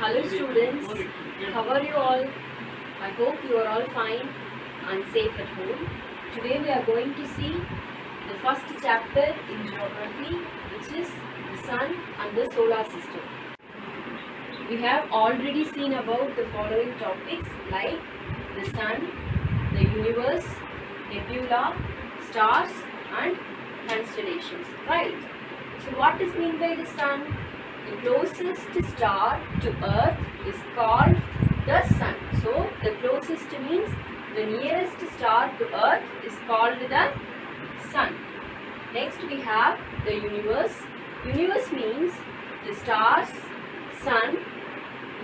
Hello students, how are you all? I hope you are all fine and safe at home. Today we are going to see the first chapter in geography, which is the sun and the solar system. We have already seen about the following topics like the sun, the universe, nebula, stars and constellations, right? So what is meant by the sun? The closest star to earth is called the sun. So the closest means the nearest star to earth is called the sun. Next we have the universe. Universe means the stars, sun,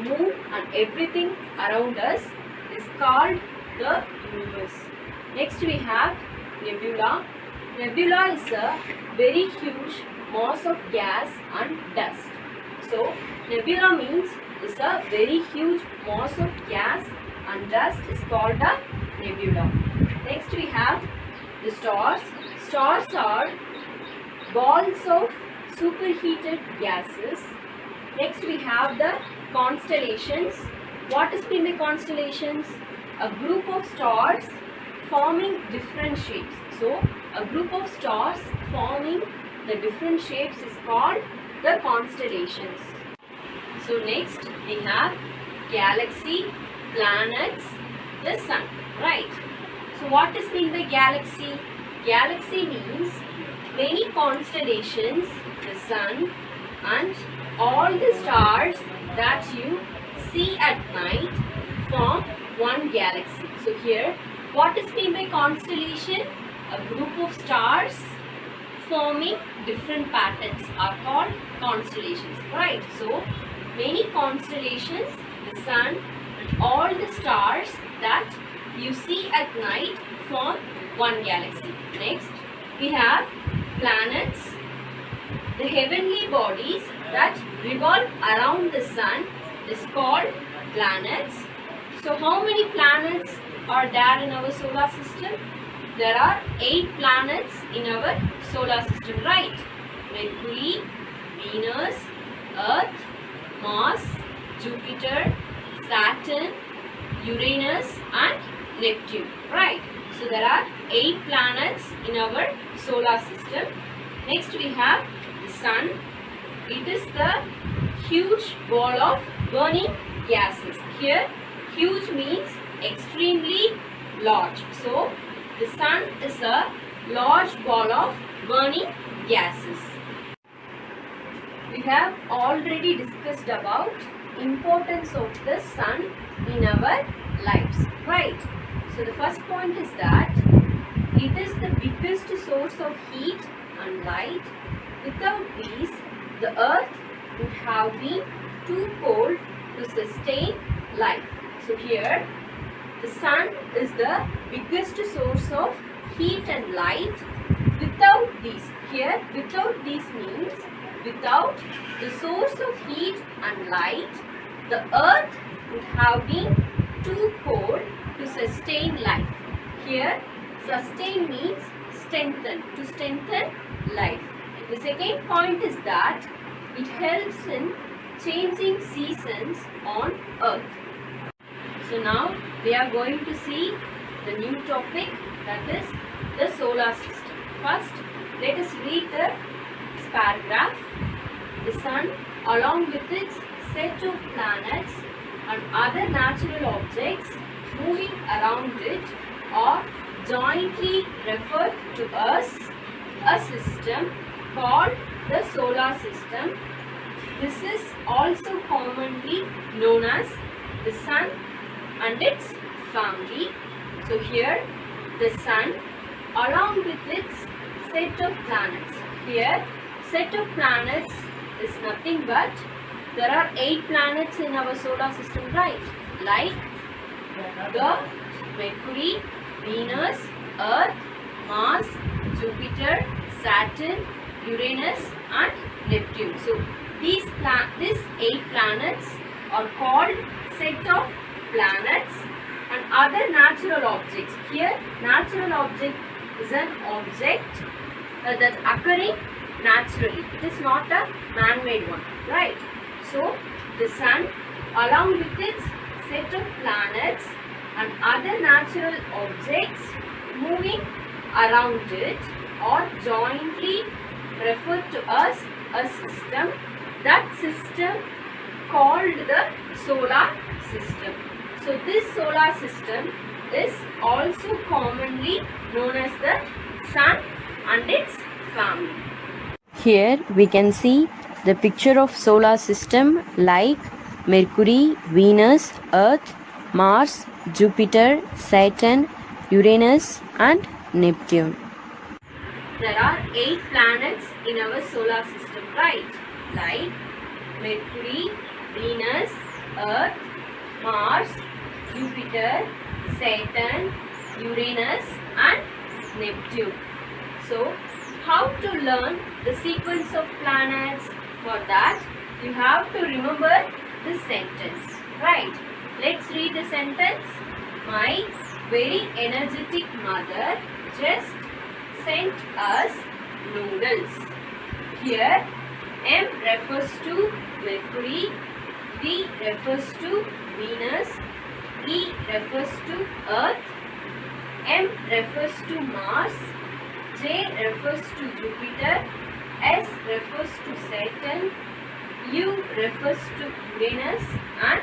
moon and everything around us is called the universe. Next we have nebula. Nebula is a very huge mass of gas and dust. So nebula means is a very huge mass of gas and dust is called a nebula. Next we have the stars. Stars are balls of superheated gases. Next we have the constellations. What is meant by constellations? A group of stars forming different shapes. So a group of stars forming the different shapes is called the constellations. So next we have galaxy, planets, the sun, right? So what is meant by galaxy? Galaxy means many constellations, the sun and all the stars that you see at night form one galaxy. So here what is meant by constellation? A group of stars forming different patterns are called constellations, right? So many constellations, the sun and all the stars that you see at night form one galaxy. Next we have planets, the heavenly bodies that revolve around the sun is called planets. So how many planets are there in our solar system? There are 8 planets in our solar system, right? Mercury, Venus, Earth, Mars, Jupiter, Saturn, Uranus and Neptune, right? So there are 8 planets in our solar system. Next we have the sun. It is the huge ball of burning gases. Here huge means extremely large. So the sun is a large ball of burning gases. We have already discussed about importance of the sun in our lives, right? So the first point is that it is the biggest source of heat and light. Without these, the earth would have been too cold to sustain life. So here the sun is the biggest source of heat and light. Without these, here without these means without the source of heat and light, the earth would have been too cold to sustain life. Here sustain means strengthen, to strengthen life. The second point is that it helps in changing seasons on earth. So now we are going to see the new topic, that is the solar system. First, let us read this paragraph. The sun, along with its set of planets and other natural objects moving around it, are jointly referred to as a system called the solar system. This is also commonly known as the sun and its family. So here the sun along with its set of planets. Here set of planets is nothing but there are 8 planets in our solar system, right? Like the Mercury, Venus, Earth, Mars, Jupiter, Saturn, Uranus and Neptune. So these 8 planets are called set of planets and other natural objects. Here natural object is an object that occurring naturally. It is not a man-made one, right? So the sun along with its set of planets and other natural objects moving around it are jointly referred to as a system. That system called the solar system. So this solar system is also commonly known as the sun and its family. Here we can see the picture of solar system like Mercury, Venus, Earth, Mars, Jupiter, Saturn, Uranus and Neptune. There are 8 planets in our solar system, right? Like Mercury, Venus, Earth, Mars, Jupiter, Saturn, Uranus and Neptune. So, how to learn the sequence of planets? For that, you have to remember this sentence, right? Let's read the sentence. My very energetic mother just sent us noodles. Here, M refers to Mercury, V refers to Venus, E refers to Earth, M refers to Mars, J refers to Jupiter, S refers to Saturn, U refers to Uranus and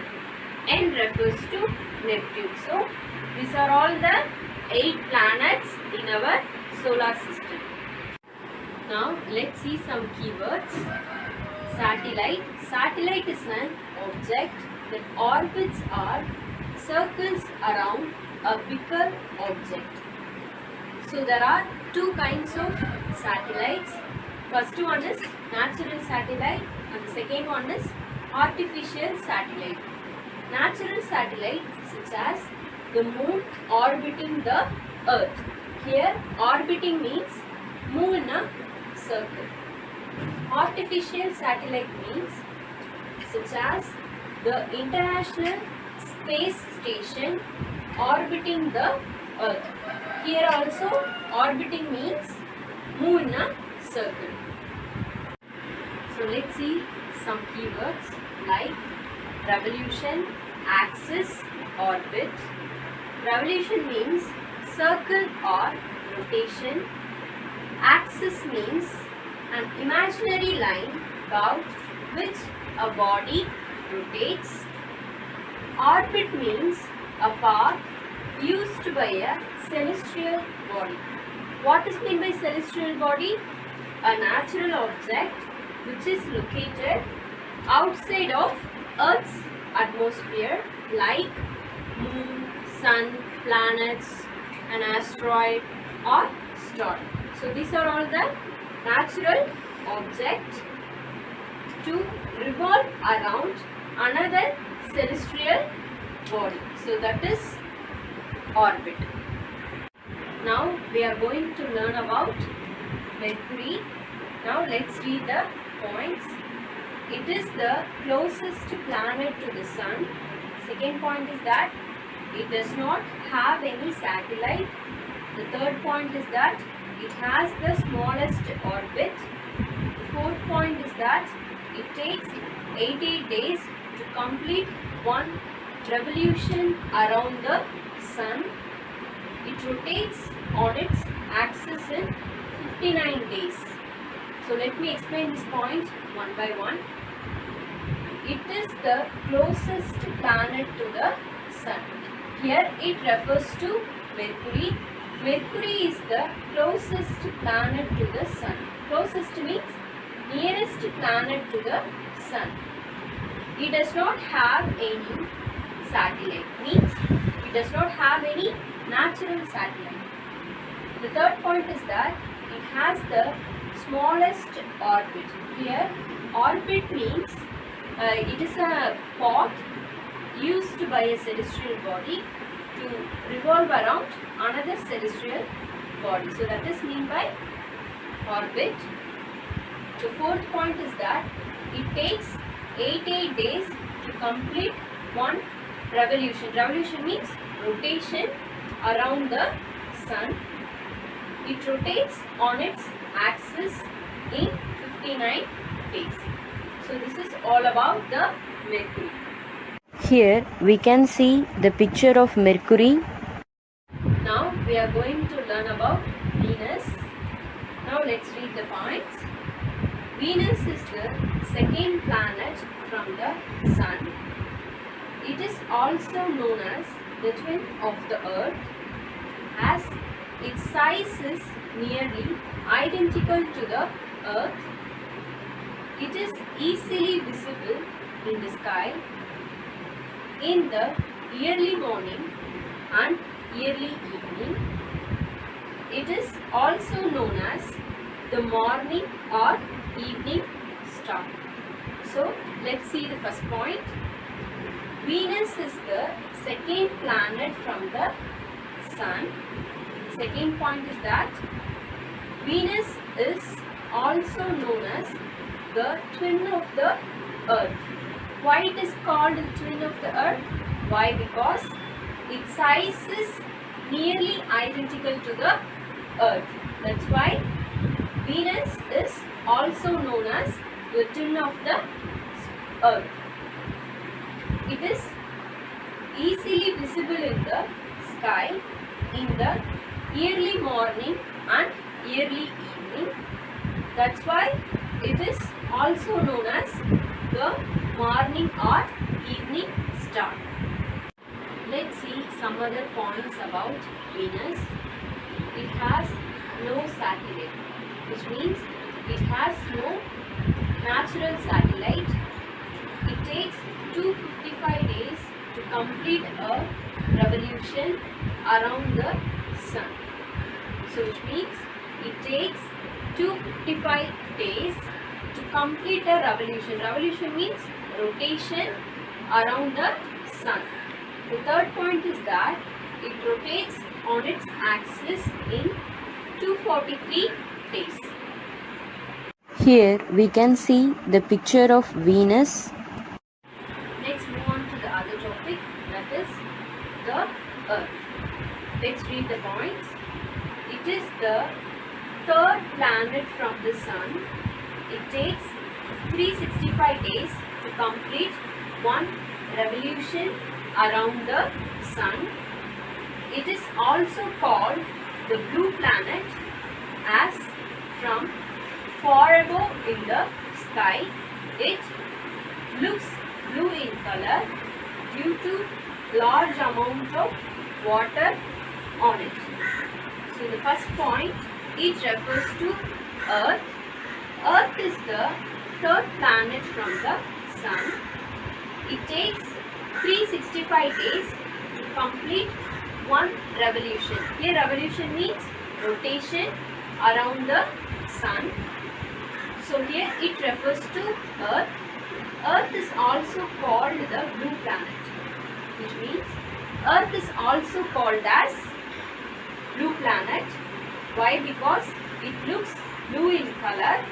N refers to Neptune. So, these are all the 8 planets in our solar system. Now, let's see some keywords. Satellite. Satellite is an object that orbits or circles around a bigger object. So, there are 2 kinds of satellites. First one is natural satellite and the second one is artificial satellite. Natural satellite such as the moon orbiting the earth. Here orbiting means move in a circle. Artificial satellite means such as the International Space Station orbiting the earth. Here also orbiting means move in a circle. So let's see some keywords like revolution, axis, orbit. Revolution means circle or rotation. Axis means an imaginary line about which a body rotates. Orbit means a path used by a celestial body. What is meant by celestial body? A natural object which is located outside of Earth's atmosphere like moon, sun, planets, an asteroid or star. So these are all the natural objects to revolve around another celestial body. So that is orbit. Now we are going to learn about Mercury. Now let's read the points. It is the closest planet to the sun. Second point is that it does not have any satellite. The third point is that it has the smallest orbit. The fourth point is that it takes 88 days to complete one revolution around the sun. It rotates on its axis in 59 days. So let me explain this point one by one. It is the closest planet to the sun. Here it refers to Mercury. Mercury is the closest planet to the sun. Closest means nearest planet to the sun. It does not have any satellite. Means it does not have any natural satellite. The third point is that it has the smallest orbit. Here orbit means it is a path used by a celestial body to revolve around another celestial body. So that is meant by orbit. The fourth point is that it takes 88 days to complete one revolution. Revolution means rotation around the sun. It rotates on its axis in 59 days. So this is all about the Mercury. Here we can see the picture of Mercury. Now we are going to learn about Venus. Now let's read the points. Venus is the second planet from the Sun. It is also known as the twin of the Earth, as its size is nearly identical to the Earth. It is easily visible in the sky in the early morning and early evening. It is also known as the morning or evening star. So let's see the first point. Venus is the second planet from the Sun. The second point is that Venus is also known as the twin of the Earth. Why it is called the twin of the Earth? Why? Because its size is nearly identical to the Earth. That's why Venus is also known as the twin of the Earth. It is easily visible in the sky in the early morning and early evening. That's why it is also known as the morning or evening star. Let's see some other points about Venus. It has no satellite, which means it has no natural satellite. It takes 255 days to complete a revolution around the Sun. So which means it takes 255 days to complete a revolution. Revolution means rotation around the Sun. The third point is that it rotates on its axis in 243 days. Here we can see the picture of Venus. Let's move on to the other topic, that is the Earth. Let's read the points. It is the third planet from the Sun. It takes 365 days to complete one revolution around the Sun. It is also called the blue planet, as from far above in the sky it looks blue in color due to large amount of water on it. So the first point, it refers to Earth. Earth is the third planet from the Sun. It takes 365 days to complete one revolution. Here revolution means rotation around the Sun. So here it refers to Earth. Earth is also called the blue planet, which means Earth is also called as blue planet. Why? Because it looks blue in color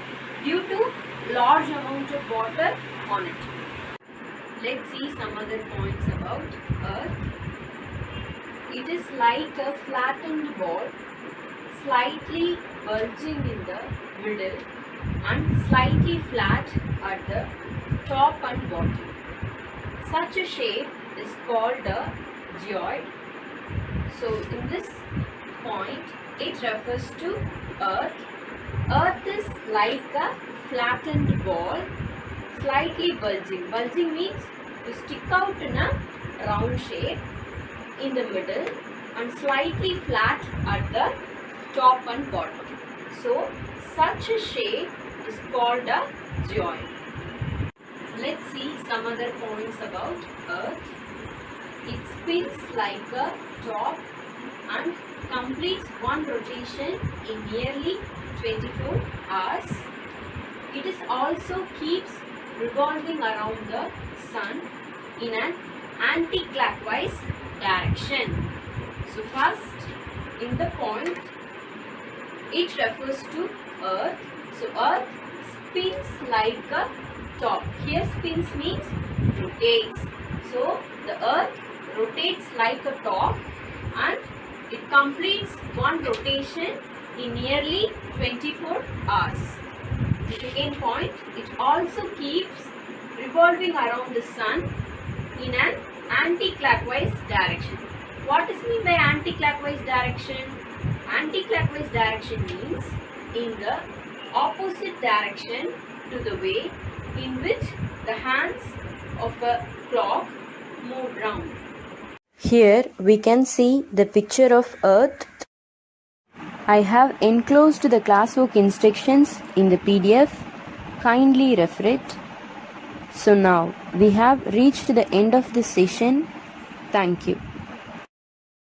due to large amount of water on it. Let's see some other points about Earth. It is like a flattened ball, slightly bulging in the middle and slightly flat at the top and bottom. Such a shape is called a geoid. So in this point, it refers to Earth. Earth is like a flattened ball, slightly bulging. Bulging means to stick out in a round shape in the middle and slightly flat at the top and bottom. So such a shape is called a geoid. Let's see some other points about Earth. It spins like a top and completes one rotation in nearly 24 hours. It is also keeps revolving around the Sun in an anti-clockwise direction. So first, in the point, it refers to Earth. So Earth spins like a top. Here spins means rotates. So the Earth rotates like a top and it completes one rotation in nearly 24 hours. The second point, it also keeps revolving around the sun in an anti-clockwise direction. What is mean by anti-clockwise direction? Anti-clockwise direction means in the opposite direction to the way in which the hands of a clock move round. Here we can see the picture of Earth. I have enclosed the classwork instructions in the PDF. Kindly refer it. So now we have reached the end of this session. Thank you.